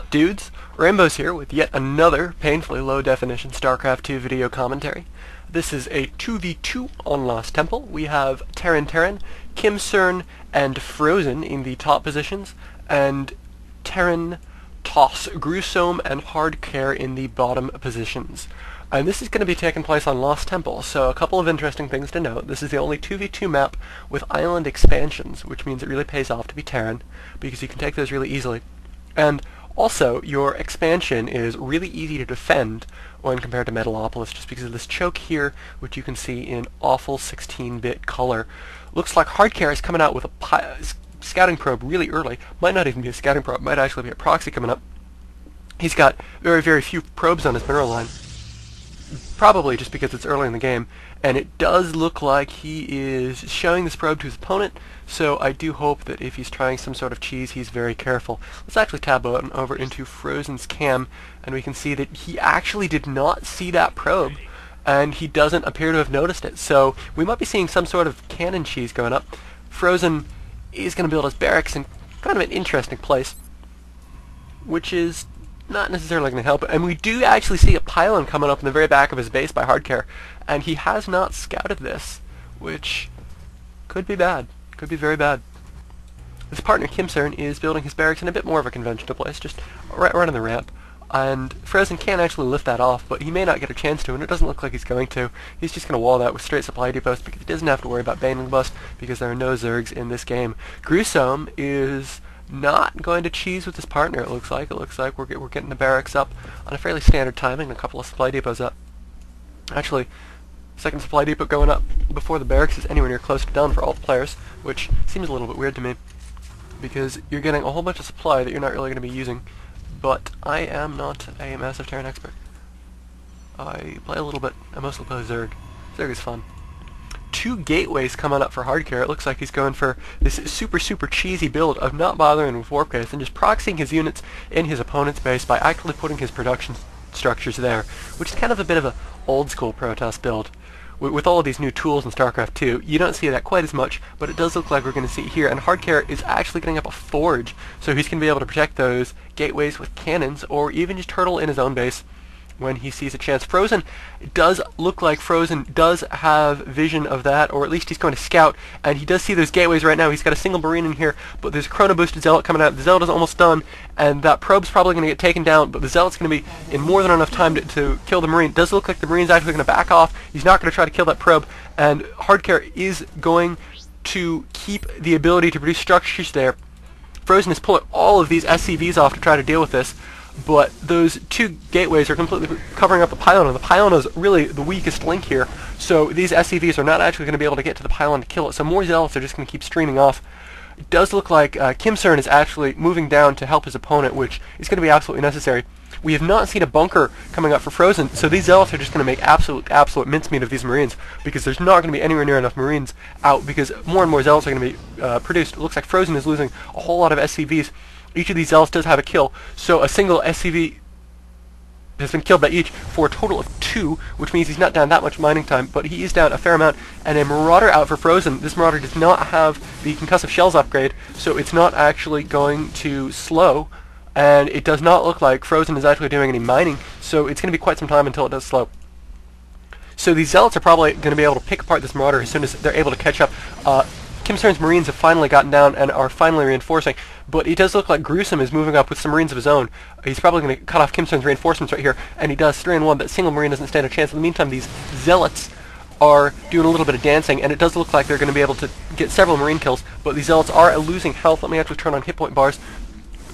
up, dudes? Rainbows here with yet another painfully low-definition StarCraft 2 video commentary. This is a 2v2 on Lost Temple. We have Terran, Kim Cern, and Frozen in the top positions, and Terran, Toss, Gruesome, and Hardcare in the bottom positions. And this is going to be taking place on Lost Temple, so a couple of interesting things to note. This is the only 2v2 map with island expansions, which means it really pays off to be Terran, because you can take those really easily. And also, your expansion is really easy to defend when compared to Metalopolis, just because of this choke here, which you can see in awful 16-bit color. Looks like Hardcare is coming out with a scouting probe really early. Might not even be a scouting probe, might actually be a proxy coming up. He's got very, very few probes on his mineral line. Probably just because it's early in the game, and it does look like he is showing this probe to his opponent, so I do hope that if he's trying some sort of cheese, he's very careful. Let's actually tab on over into Frozen's cam, and we can see that he actually did not see that probe, and he doesn't appear to have noticed it, so we might be seeing some sort of cannon cheese going up. Frozen is going to build his barracks in kind of an interesting place, which is not necessarily going to help, and we do actually see a pylon coming up in the very back of his base by Hardcare, and he has not scouted this, which could be bad, could be very bad. His partner Kim Cern is building his barracks in a bit more of a conventional place, just right on the ramp, and Frozen can actually lift that off, but he may not get a chance to, and it doesn't look like he's going to. He's just going to wall that with straight supply depots because he doesn't have to worry about Baneling Bust because there are no Zergs in this game. Gruesome is not going to cheese with his partner, it looks like. It looks like we're getting the barracks up on a fairly standard timing and a couple of supply depots up. Actually, second supply depot going up before the barracks is anywhere near close to done for all the players, which seems a little bit weird to me, because you're getting a whole bunch of supply that you're not really going to be using. But I am not a massive Terran expert. I play a little bit. I mostly play Zerg. Zerg is fun. Two gateways coming up for Hardcare. It looks like he's going for this super cheesy build of not bothering with warp gates and just proxying his units in his opponent's base by actually putting his production structures there, which is kind of a bit of a old school Protoss build. With all of these new tools in StarCraft 2, you don't see that quite as much, but it does look like we're going to see it here, and Hardcare is actually getting up a forge, so he's going to be able to protect those gateways with cannons, or even just turtle in his own base when he sees a chance. Frozen, it does look like Frozen does have vision of that, or at least he's going to scout, and he does see those gateways right now. He's got a single Marine in here, but there's a Chrono Boosted Zealot coming out. The Zealot is almost done, and that probe's probably going to get taken down, but the Zealot's going to be in more than enough time to kill the Marine. It does look like the Marine's actually going to back off. He's not going to try to kill that probe, and Hardcare is going to keep the ability to produce structures there. Frozen is pulling all of these SCVs off to try to deal with this, but those two gateways are completely covering up the pylon, and the pylon is really the weakest link here, so these SCVs are not actually going to be able to get to the pylon to kill it, so more Zealots are just going to keep streaming off. It does look like Kim Cern is actually moving down to help his opponent, which is going to be absolutely necessary. We have not seen a bunker coming up for Frozen, so these Zealots are just going to make absolute mincemeat of these Marines, because there's not going to be anywhere near enough Marines out, because more and more Zealots are going to be produced. It looks like Frozen is losing a whole lot of SCVs. Each of these Zealots does have a kill, so a single SCV has been killed by each for a total of 2, which means he's not down that much mining time, but he is down a fair amount, and a Marauder out for Frozen. This Marauder does not have the concussive shells upgrade, so it's not actually going to slow, and it does not look like Frozen is actually doing any mining, so it's going to be quite some time until it does slow. So these Zealots are probably going to be able to pick apart this Marauder as soon as they're able to catch up. Kim Cern's Marines have finally gotten down and are finally reinforcing, but it does look like Gruesome is moving up with some Marines of his own. He's probably going to cut off Kim Cern's reinforcements right here, and he does 3-1. That single Marine doesn't stand a chance. In the meantime, these Zealots are doing a little bit of dancing, and it does look like they're going to be able to get several Marine kills, but these Zealots are losing health. Let me actually turn on hit point bars.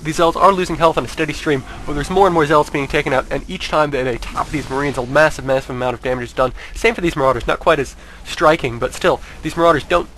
These Zealots are losing health on a steady stream, but there's more and more Zealots being taken out, and each time that they top these Marines, a massive amount of damage is done. Same for these Marauders, not quite as striking, but still, these Marauders don't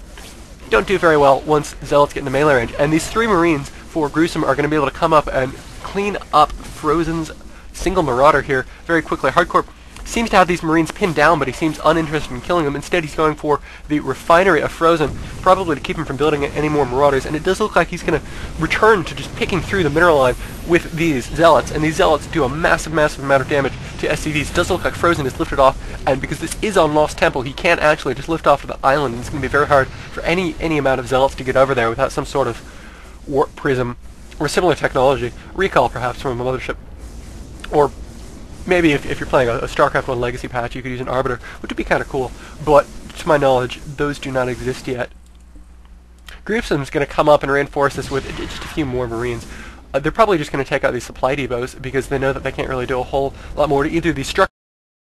do very well once Zealots get into melee range, and these 3 Marines for Gruesome are going to be able to come up and clean up Frozen's single Marauder here very quickly. Hardcore seems to have these Marines pinned down, but he seems uninterested in killing them. Instead, he's going for the refinery of Frozen, probably to keep him from building any more Marauders, and it does look like he's going to return to just picking through the mineral line with these Zealots, and these Zealots do a massive amount of damage to SCVs. It does look like Frozen is lifted off, and because this is on Lost Temple, he can't actually just lift off to the island, and it's going to be very hard for any amount of Zealots to get over there without some sort of warp prism or similar technology, recall perhaps from a mothership, or maybe if you're playing a StarCraft 1 Legacy patch, you could use an Arbiter, which would be kind of cool, but to my knowledge, those do not exist yet. Griefson's going to come up and reinforce this with just a few more Marines. They're probably just going to take out these supply depots because they know that they can't really do a whole lot more to either these structures